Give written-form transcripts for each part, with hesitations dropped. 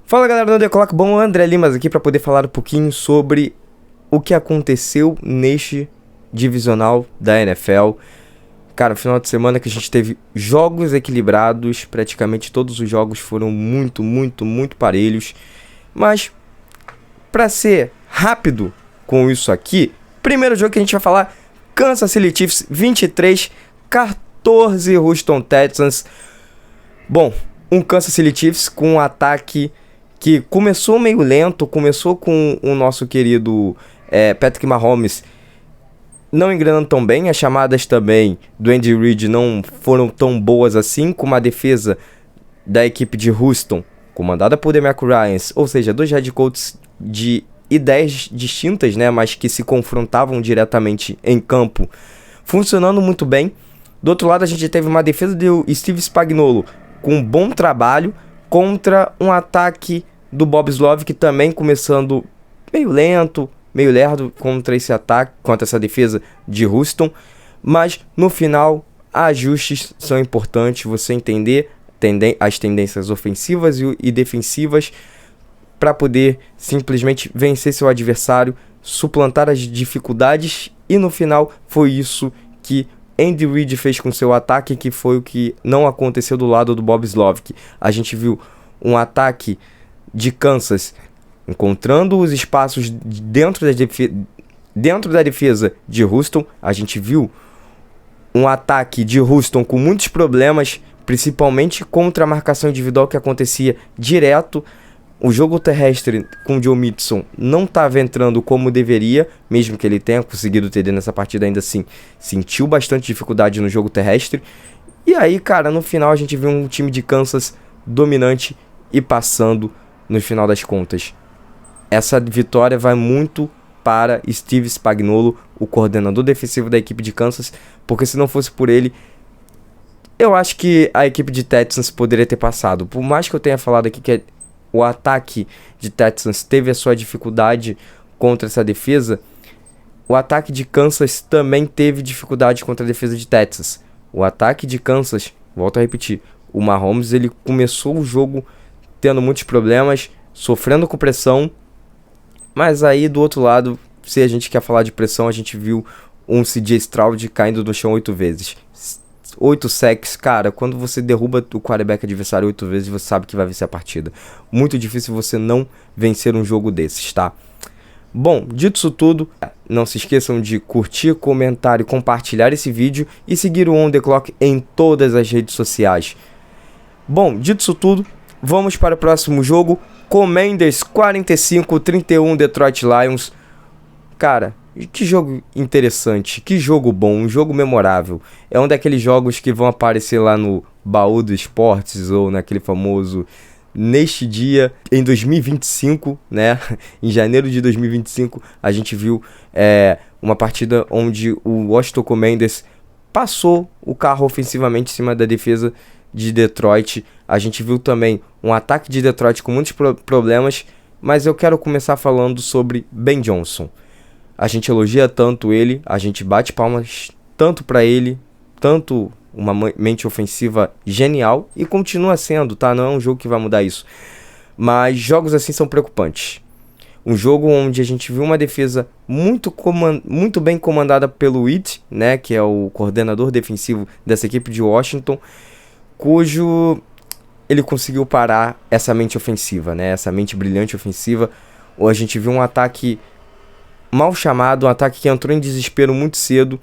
Fala galera do The Clock, bom, André Limas aqui para poder falar um pouquinho sobre o que aconteceu neste divisional da NFL. Cara, no final de semana que a gente teve jogos equilibrados, praticamente todos os jogos foram muito parelhos. Mas, para ser rápido com isso aqui, primeiro jogo que a gente vai falar, Kansas City Chiefs 23, 14 Houston Texans. Bom, um Kansas City Chiefs com um ataque que começou meio lento, começou com o nosso querido Patrick Mahomes não engrenando tão bem, as chamadas também do Andy Reid não foram tão boas assim, com uma defesa da equipe de Houston, comandada por DeMarco Ryans, ou seja, dois head coaches de ideias distintas, né, mas que se confrontavam diretamente em campo, funcionando muito bem. Do outro lado a gente teve uma defesa do Steve Spagnuolo com um bom trabalho, contra um ataque do Bob Slovic também começando meio lento, meio lerdo contra esse ataque, contra essa defesa de Houston. Mas no final, ajustes são importantes, você entender as tendências ofensivas e defensivas para poder simplesmente vencer seu adversário, suplantar as dificuldades, e no final foi isso que Andy Reid fez com seu ataque, que foi o que não aconteceu do lado do Bob Slovic. A gente viu um ataque de Kansas encontrando os espaços dentro da defesa de Houston. A gente viu um ataque de Houston com muitos problemas, principalmente contra a marcação individual que acontecia direto. O jogo terrestre com o Joe Mixon não estava entrando como deveria, mesmo que ele tenha conseguido TD nessa partida, ainda assim sentiu bastante dificuldade no jogo terrestre. E aí, cara, no final a gente viu um time de Kansas dominante e passando no final das contas. Essa vitória vai muito para Steve Spagnuolo, o coordenador defensivo da equipe de Kansas, porque se não fosse por ele, eu acho que a equipe de Texans poderia ter passado. Por mais que eu tenha falado aqui que o ataque de Texans teve a sua dificuldade contra essa defesa, o ataque de Kansas também teve dificuldade contra a defesa de Texas. O ataque de Kansas, volto a repetir, o Mahomes ele começou o jogo tendo muitos problemas, sofrendo com pressão, mas aí do outro lado, se a gente quer falar de pressão, a gente viu um CJ Stroud caindo no chão 8 vezes. 8 sacks, cara, quando você derruba o quarterback adversário 8 vezes, você sabe que vai vencer a partida. Muito difícil você não vencer um jogo desses, tá? Bom, dito isso tudo, não se esqueçam de curtir, comentar e compartilhar esse vídeo e seguir o On The Clock em todas as redes sociais. Bom, dito isso tudo, vamos para o próximo jogo. Commanders 45-31 Detroit Lions. Cara, que jogo interessante, que jogo bom, um jogo memorável. É um daqueles jogos que vão aparecer lá no baú dos esportes ou naquele famoso neste dia em 2025, né? Em janeiro de 2025 a gente viu uma partida onde o Washington Commanders passou o carro ofensivamente em cima da defesa de Detroit. A gente viu também um ataque de Detroit com muitos problemas, mas eu quero começar falando sobre Ben Johnson. A gente elogia tanto ele, a gente bate palmas tanto para ele, tanto uma mente ofensiva genial, e continua sendo, tá? Não é um jogo que vai mudar isso. Mas jogos assim são preocupantes. Um jogo onde a gente viu uma defesa muito bem comandada pelo Witt, né? Que é o coordenador defensivo dessa equipe de Washington, cujo ele conseguiu parar essa mente ofensiva, né? Essa mente brilhante ofensiva. Ou a gente viu um ataque mal chamado, um ataque que entrou em desespero muito cedo,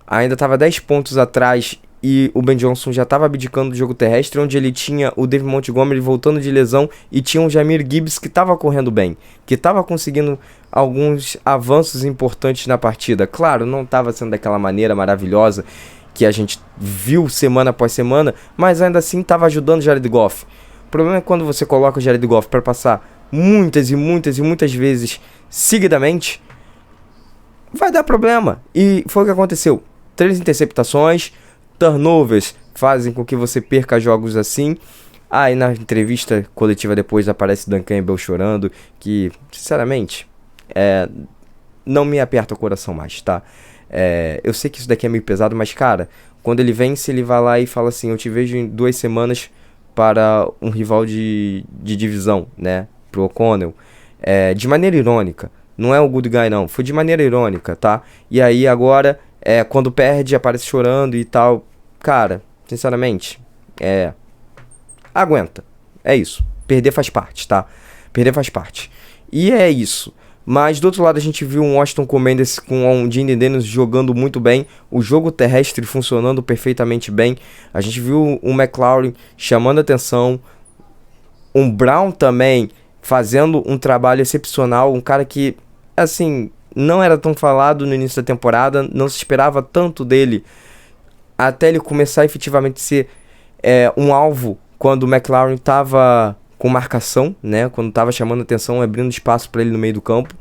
ainda estava 10 pontos atrás e o Ben Johnson já estava abdicando do jogo terrestre, onde ele tinha o David Montgomery voltando de lesão e tinha o Jahmyr Gibbs que estava correndo bem, que estava conseguindo alguns avanços importantes na partida. Claro, não estava sendo daquela maneira maravilhosa que a gente viu semana após semana, mas ainda assim estava ajudando o Jared Goff. O problema é quando você coloca o Jared Goff para passar muitas vezes seguidamente, vai dar problema. E foi o que aconteceu. 3 interceptações, turnovers fazem com que você perca jogos assim. Aí na entrevista coletiva depois aparece Dan Campbell chorando, que sinceramente não me aperta o coração mais, tá? Eu sei que isso daqui é meio pesado, mas cara, quando ele vence, ele vai lá e fala assim: eu te vejo em 2 semanas para um rival de divisão, né? Pro O'Connell. De maneira irônica. Não é o good guy, não. Foi de maneira irônica, tá? E aí agora, quando perde, aparece chorando e tal. Cara, sinceramente, aguenta. É isso. Perder faz parte, tá? Perder faz parte. E é isso. Mas do outro lado a gente viu um Washington Commanders com um Jayden Daniels jogando muito bem, o jogo terrestre funcionando perfeitamente bem. A gente viu um McLaurin chamando atenção, um Brown também fazendo um trabalho excepcional, um cara que, assim, não era tão falado no início da temporada, não se esperava tanto dele até ele começar a efetivamente ser um alvo quando o McLaurin estava com marcação, né? Quando tava chamando atenção, abrindo espaço para ele no meio do campo.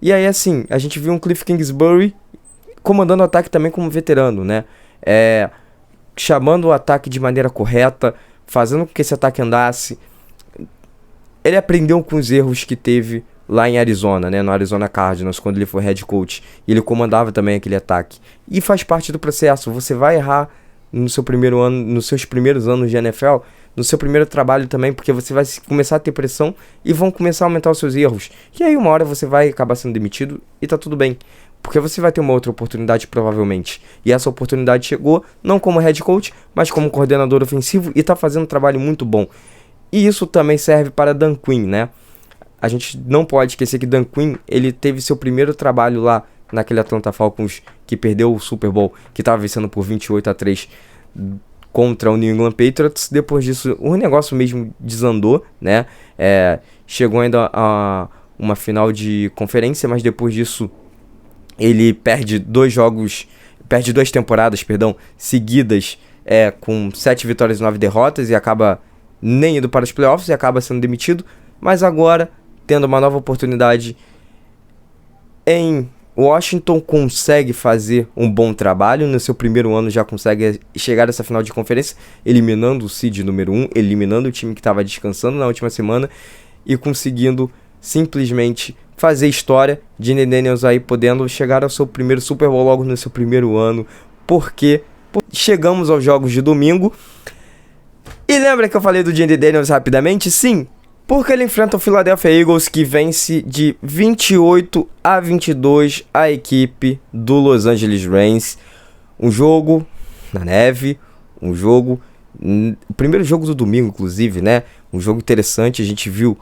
E aí, assim, a gente viu um Cliff Kingsbury comandando o ataque também como veterano, né? Chamando o ataque de maneira correta, fazendo com que esse ataque andasse. Ele aprendeu com os erros que teve lá em Arizona, né? No Arizona Cardinals, quando ele foi head coach. E ele comandava também aquele ataque. E faz parte do processo. Você vai errar no seu primeiro ano, nos seus primeiros anos de NFL, no seu primeiro trabalho também, porque você vai começar a ter pressão e vão começar a aumentar os seus erros. E aí uma hora você vai acabar sendo demitido e tá tudo bem, porque você vai ter uma outra oportunidade provavelmente. E essa oportunidade chegou não como head coach, mas como coordenador ofensivo e tá fazendo um trabalho muito bom. E isso também serve para Dan Quinn, né? A gente não pode esquecer que Dan Quinn, ele teve seu primeiro trabalho lá naquele Atlanta Falcons que perdeu o Super Bowl, que estava vencendo por 28-3 contra o New England Patriots. Depois disso, o negócio mesmo desandou, né? Chegou ainda a uma final de conferência, mas depois disso ele perde duas temporadas, seguidas, com 7 vitórias e 9 derrotas, e acaba nem indo para os playoffs e acaba sendo demitido. Mas agora, tendo uma nova oportunidade em Washington, consegue fazer um bom trabalho. No seu primeiro ano já consegue chegar a essa final de conferência, eliminando o seed número 1, eliminando o time que estava descansando na última semana e conseguindo simplesmente fazer história. Jayden Daniels aí podendo chegar ao seu primeiro Super Bowl logo no seu primeiro ano, porque chegamos aos jogos de domingo. E lembra que eu falei do Jayden Daniels rapidamente? Sim, porque ele enfrenta o Philadelphia Eagles, que vence de 28-22 a equipe do Los Angeles Rams. Um jogo na neve, o primeiro jogo do domingo, inclusive, né? Um jogo interessante. A gente viu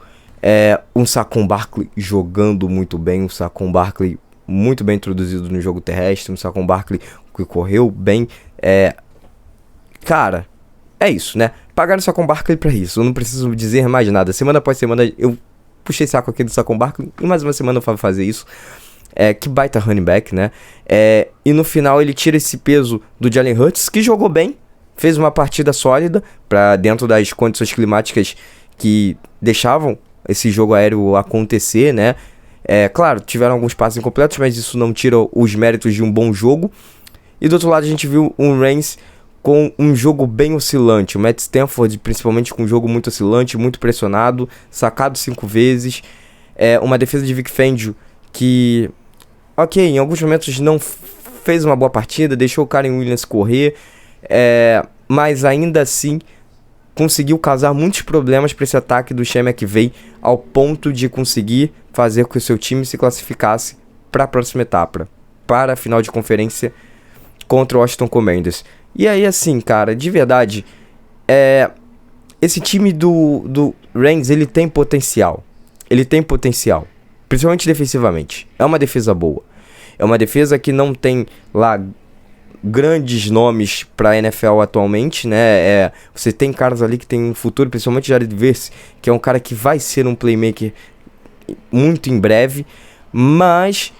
um Saquon Barkley jogando muito bem, um Saquon Barkley muito bem introduzido no jogo terrestre, um Saquon Barkley que correu bem. Cara, é isso, né? Pagaram o Saquon Barkley pra isso, eu não preciso dizer mais nada. Semana após semana eu puxei saco aqui do Saquon Barkley, e mais uma semana eu vou fazer isso. Que baita running back, né? E no final ele tira esse peso do Jalen Hurts, que jogou bem, fez uma partida sólida para dentro das condições climáticas que deixavam esse jogo aéreo acontecer, né? Claro, tiveram alguns passes incompletos, mas isso não tira os méritos de um bom jogo. E do outro lado a gente viu um Rams com um jogo bem oscilante. O Matt Stafford, principalmente, com um jogo muito oscilante, muito pressionado, sacado 5 vezes. Uma defesa de Vic Fangio que, ok, em alguns momentos não fez uma boa partida, deixou o Karen Williams correr, mas ainda assim conseguiu causar muitos problemas para esse ataque do Sean McVay, ao ponto de conseguir fazer com que o seu time se classificasse para a próxima etapa, para a final de conferência contra o Washington Commanders. E aí, assim, cara, de verdade, esse time do Rams, ele tem potencial. Ele tem potencial, principalmente defensivamente. É uma defesa boa. É uma defesa que não tem lá grandes nomes pra NFL atualmente, né? Você tem caras ali que tem um futuro, principalmente Jared Verse, que é um cara que vai ser um playmaker muito em breve. Mas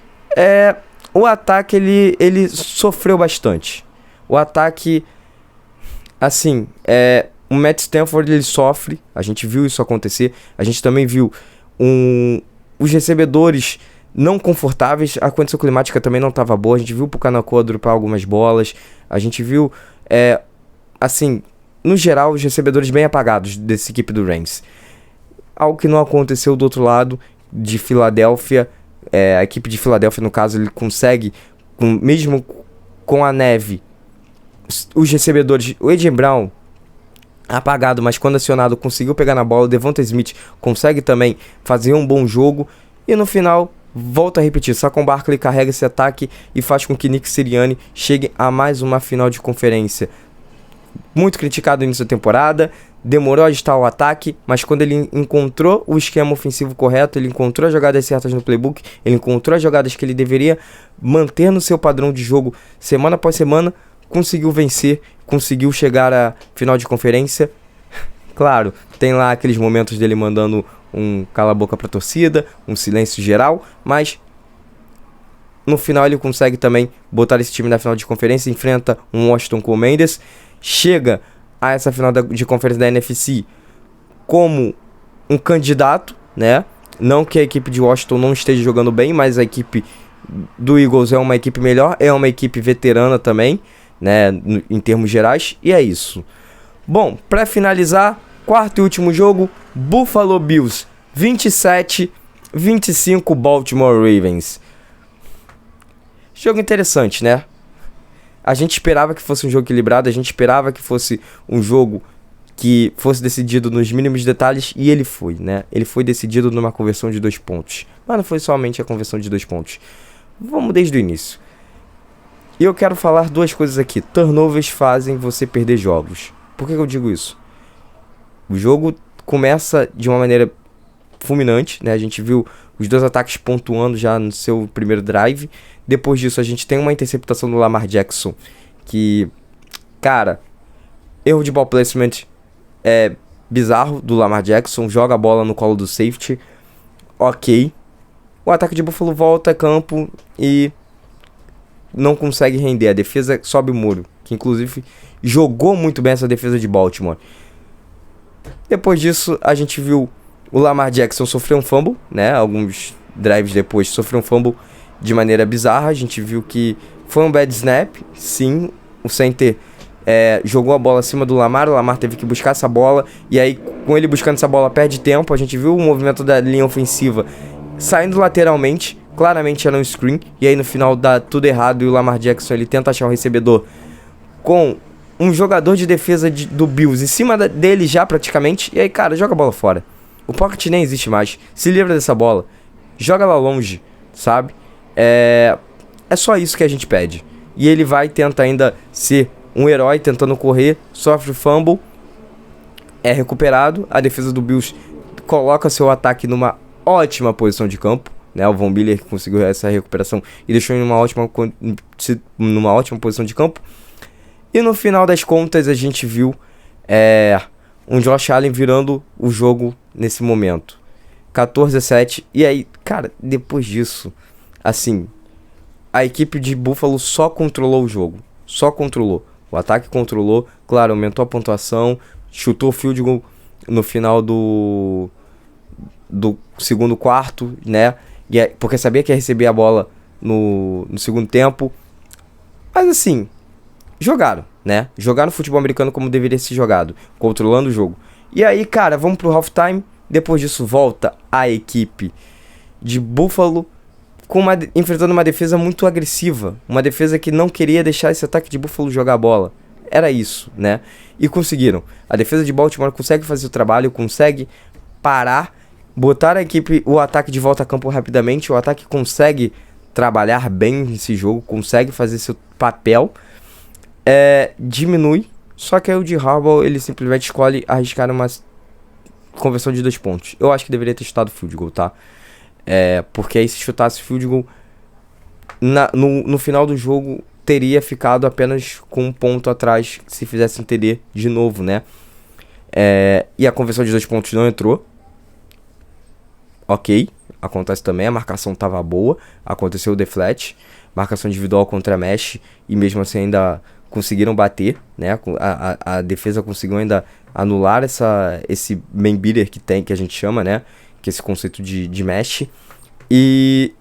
o ataque, ele sofreu bastante. O ataque, assim, o Matt Stafford, ele sofre. A gente viu isso acontecer. A gente também viu os recebedores não confortáveis. A condição climática também não estava boa. A gente viu o Pucanacua dropar algumas bolas. A gente viu, assim, no geral, os recebedores bem apagados dessa equipe do Rams. Algo que não aconteceu do outro lado de Filadélfia. A equipe de Filadélfia, no caso, ele consegue, mesmo com a neve, os recebedores, o A.J. Brown, apagado, mas quando acionado conseguiu pegar na bola. O Devonta Smith consegue também fazer um bom jogo. E no final, volto a repetir, Saquon Barkley carrega esse ataque e faz com que Nick Sirianni chegue a mais uma final de conferência. Muito criticado no início da temporada, demorou a ajustar o ataque, mas quando ele encontrou o esquema ofensivo correto, ele encontrou as jogadas certas no playbook, ele encontrou as jogadas que ele deveria manter no seu padrão de jogo semana após semana, conseguiu vencer, conseguiu chegar à final de conferência. Claro, tem lá aqueles momentos dele mandando um cala-boca pra torcida, um silêncio geral, mas no final ele consegue também botar esse time na final de conferência, enfrenta um Washington Commanders, chega a essa final de conferência da NFC como um candidato, né? Não que a equipe de Washington não esteja jogando bem, mas a equipe do Eagles é uma equipe melhor, é uma equipe veterana também, né? Em termos gerais, e é isso. Bom, para finalizar, quarto e último jogo, Buffalo Bills 27-25 Baltimore Ravens. Jogo interessante, né? A gente esperava que fosse um jogo equilibrado, a gente esperava que fosse um jogo que fosse decidido nos mínimos detalhes, e ele foi, né? Ele foi decidido numa conversão de 2 pontos. Mas não foi somente a conversão de 2 pontos. Vamos desde o início. E eu quero falar 2 coisas aqui. Turnovers fazem você perder jogos. Por que eu digo isso? O jogo começa de uma maneira fulminante, né? A gente viu os 2 ataques pontuando já no seu primeiro drive. Depois disso, a gente tem uma interceptação do Lamar Jackson que, cara, erro de ball placement é bizarro do Lamar Jackson. Joga a bola no colo do safety. Ok. O ataque de Buffalo volta a campo e não consegue render. A defesa sobe o muro, que inclusive jogou muito bem essa defesa de Baltimore. Depois disso, a gente viu o Lamar Jackson sofrer um fumble, né? Alguns drives depois sofreu um fumble de maneira bizarra. A gente viu que foi um bad snap. Sim, o center jogou a bola acima do Lamar. O Lamar teve que buscar essa bola. E aí, com ele buscando essa bola, perde tempo. A gente viu o movimento da linha ofensiva saindo lateralmente. Claramente era um screen. E aí, no final, dá tudo errado. E o Lamar Jackson, ele tenta achar um recebedor com um jogador de defesa do Bills em cima dele já, praticamente. E aí, cara, joga a bola fora. O pocket nem existe mais. Se livra dessa bola. Joga lá longe, sabe? É só isso que a gente pede. E ele vai tentar ainda ser um herói, tentando correr. Sofre o fumble. É recuperado. A defesa do Bills coloca seu ataque numa ótima posição de campo, né? O Von Miller conseguiu essa recuperação e deixou em uma ótima posição de campo. E no final das contas a gente viu um Josh Allen virando o jogo nesse momento. 14-7. E aí, cara, depois disso, assim, a equipe de Buffalo só controlou o jogo. Só controlou. O ataque controlou, claro, aumentou a pontuação, chutou o field goal no final do segundo quarto, né? Porque sabia que ia receber a bola no segundo tempo. Mas assim, jogaram, né? Jogaram futebol americano como deveria ser jogado, controlando o jogo. E aí, cara, vamos pro halftime. Depois disso, volta a equipe de Buffalo enfrentando uma defesa muito agressiva. Uma defesa que não queria deixar esse ataque de Buffalo jogar a bola. Era isso, né? E conseguiram. A defesa de Baltimore consegue fazer o trabalho, consegue parar, botar o ataque de volta a campo rapidamente. O ataque consegue trabalhar bem nesse jogo, consegue fazer seu papel. Diminui. Só que aí o de Harbaugh, ele simplesmente escolhe arriscar uma conversão de 2 pontos. Eu acho que deveria ter chutado field goal, tá? Porque aí se chutasse field goal no final do jogo, teria ficado apenas com 1 ponto atrás se fizesse um TD de novo, né? E a conversão de 2 pontos não entrou. Ok, acontece também, a marcação tava boa, aconteceu o deflect, marcação individual contra mesh, e mesmo assim ainda conseguiram bater, né? A defesa conseguiu ainda anular esse main beater que a gente chama, né? Que é esse conceito de mesh. E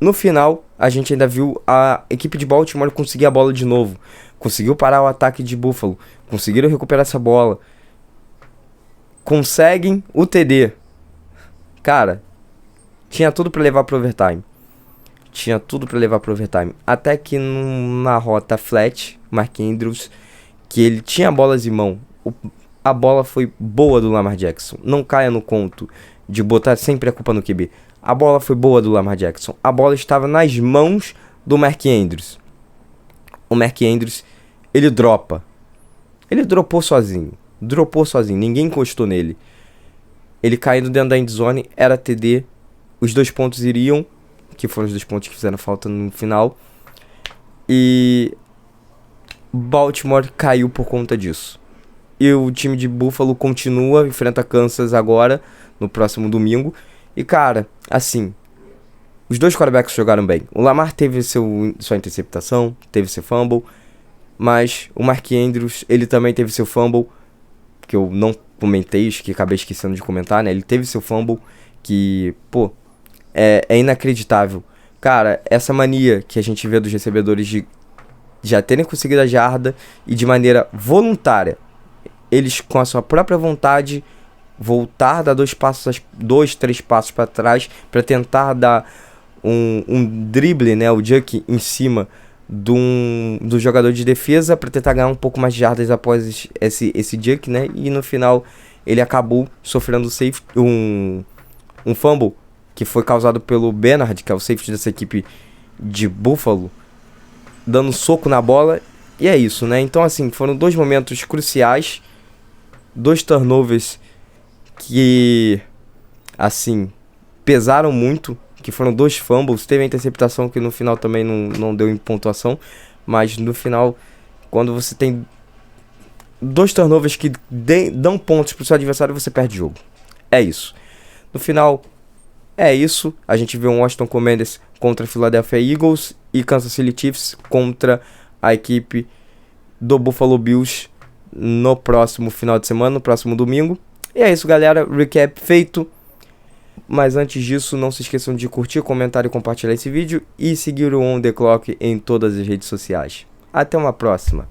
no final, a gente ainda viu a equipe de Baltimore conseguir a bola de novo. Conseguiu parar o ataque de Buffalo. Conseguiram recuperar essa bola. Conseguem o TD. Cara, tinha tudo pra levar pro overtime. Até que na rota flat, Mark Andrews, que ele tinha bolas em mão A bola foi boa do Lamar Jackson. Não caia no conto de botar sempre a culpa no QB. A bola foi boa do Lamar Jackson. A bola estava nas mãos do Mark Andrews. O Mark Andrews, ele dropa. Ele dropou sozinho. Ninguém encostou nele. Ele caindo dentro da endzone, era TD. Os 2 pontos iriam, que foram os 2 pontos que fizeram falta no final. E Baltimore caiu por conta disso. E o time de Buffalo continua, enfrenta Kansas agora, no próximo domingo. E cara, assim, os 2 quarterbacks jogaram bem. O Lamar teve sua interceptação, teve seu fumble. Mas o Mark Andrews, ele também teve seu fumble, que eu não comentei, que acabei esquecendo de comentar, né? Ele teve seu fumble, que, pô, é inacreditável. Cara, essa mania que a gente vê dos recebedores de já terem conseguido a jarda e de maneira voluntária, eles com a sua própria vontade voltar, dar 2-3 passos para trás para tentar dar um drible, né, o juke em cima do jogador de defesa para tentar ganhar um pouco mais de jardas após esse juke, né, e no final ele acabou sofrendo um fumble que foi causado pelo Bernard, que é o safety dessa equipe de Buffalo, dando soco na bola. E é isso, né? Então, assim, foram 2 momentos cruciais, 2 turnovers que, assim, pesaram muito, que foram 2 fumbles. Teve a interceptação que no final também não deu em pontuação, mas no final, quando você tem 2 turnovers que dão pontos pro seu adversário, você perde o jogo. É isso. No final, é isso. A gente vê um Washington Commanders contra Philadelphia Eagles e Kansas City Chiefs contra a equipe do Buffalo Bills no próximo final de semana, no próximo domingo. E é isso, galera. Recap feito. Mas antes disso, não se esqueçam de curtir, comentar e compartilhar esse vídeo e seguir o On The Clock em todas as redes sociais. Até uma próxima.